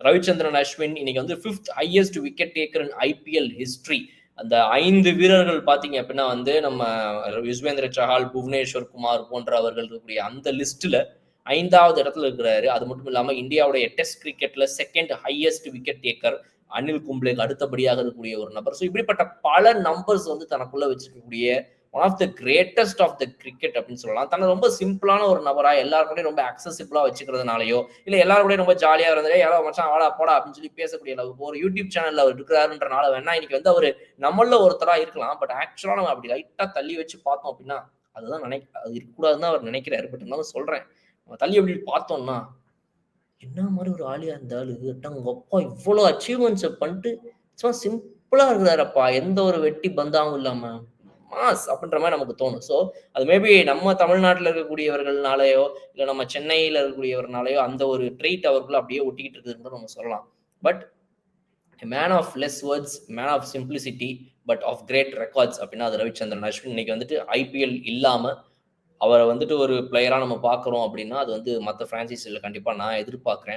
ரவிச்சந்திரன் அஸ்வின் இன்னைக்கு வந்து 5th highest wicket taker in IPL history. அந்த 5 வீரர்கள் பார்த்தீங்க அப்படின்னா வந்து நம்ம யுஸ்வேந்திர சஹால், புவனேஸ்வர் குமார் போன்றவர்கள் இருக்கக்கூடிய அந்த லிஸ்ட்ல 5வது இடத்துல இருக்கிறாரு. அது மட்டும் இல்லாம இந்தியாவுடைய டெஸ்ட் கிரிக்கெட்ல 2nd highest wicket taker Anil கும்ப்ளேக்கு அடுத்தபடியாக இருக்கக்கூடிய ஒரு நபர். ஸோ இப்படிப்பட்ட பல நம்பர்ஸ் வந்து தனக்குள்ள வச்சிருக்கக்கூடிய one of the greatest of the cricket அப்படின்னு சொல்லலாம். தன்னை ரொம்ப சிம்பிளான ஒரு நபரா எல்லாருக்கூடயும் ரொம்ப அக்சசிபிளா வச்சுக்கிறதுனாலயோ, இல்ல எல்லாருக்கூடயும் ரொம்ப ஜாலியா இருந்ததே யாரோ மச்சான் வாடா போடா அப்படின்னு சொல்லி பேசக்கூடிய அளவுக்கு ஒரு யூடியூப் சேனல்ல அவர் இருக்கிறாருன்றனால வேணா இன்னைக்கு வந்து அவரு நம்மள ஒருத்தரா இருக்கலாம். பட் ஆக்சுவலா நம்ம அப்படி லைட்டா தள்ளி வச்சு பார்த்தோம் அப்படின்னா, அதுதான் அது இருக்கக்கூடாதுன்னு அவர் நினைக்கிறாரு. பட் இருந்தாலும் சொல்றேன். நம்ம தள்ளி அப்படி பார்த்தோம்னா, என்ன மாதிரி ஒரு ஆளியா அந்த ஆளு, அடங்கப்பா இவ்வளோ அச்சீவ்மெண்ட்ஸ பண்ணிட்டு சும்மா சிம்பிளா இருக்கிறாரப்பா. எந்த ஒரு வெட்டி பந்தாவும் இல்லாம. மாஸ் அப்படின்ற மாதிரி நமக்கு தோணும். ஸோ அது மேபி நம்ம தமிழ்நாட்டில் இருக்கக்கூடியவர்கள்னாலயோ, இல்ல நம்ம சென்னையில இருக்கக்கூடியவர்னாலயோ அந்த ஒரு ட்ரெய்ட் அவருக்குள்ள அப்படியே ஒட்டிக்கிட்டு இருக்குதுன்னு நம்ம சொல்லலாம். But man of less words, man of simplicity, but of great records அப்படின்னா அது ரவிச்சந்திரன் அஸ்வின். இன்னைக்கு வந்துட்டு ஐபிஎல் இல்லாம அவரை வந்துட்டு ஒரு பிளேயரா நம்ம பார்க்குறோம் அப்படின்னா, அது வந்து மத்த பிரான்சைஸ்ல கண்டிப்பா நான் எதிர்பார்க்கிறேன்.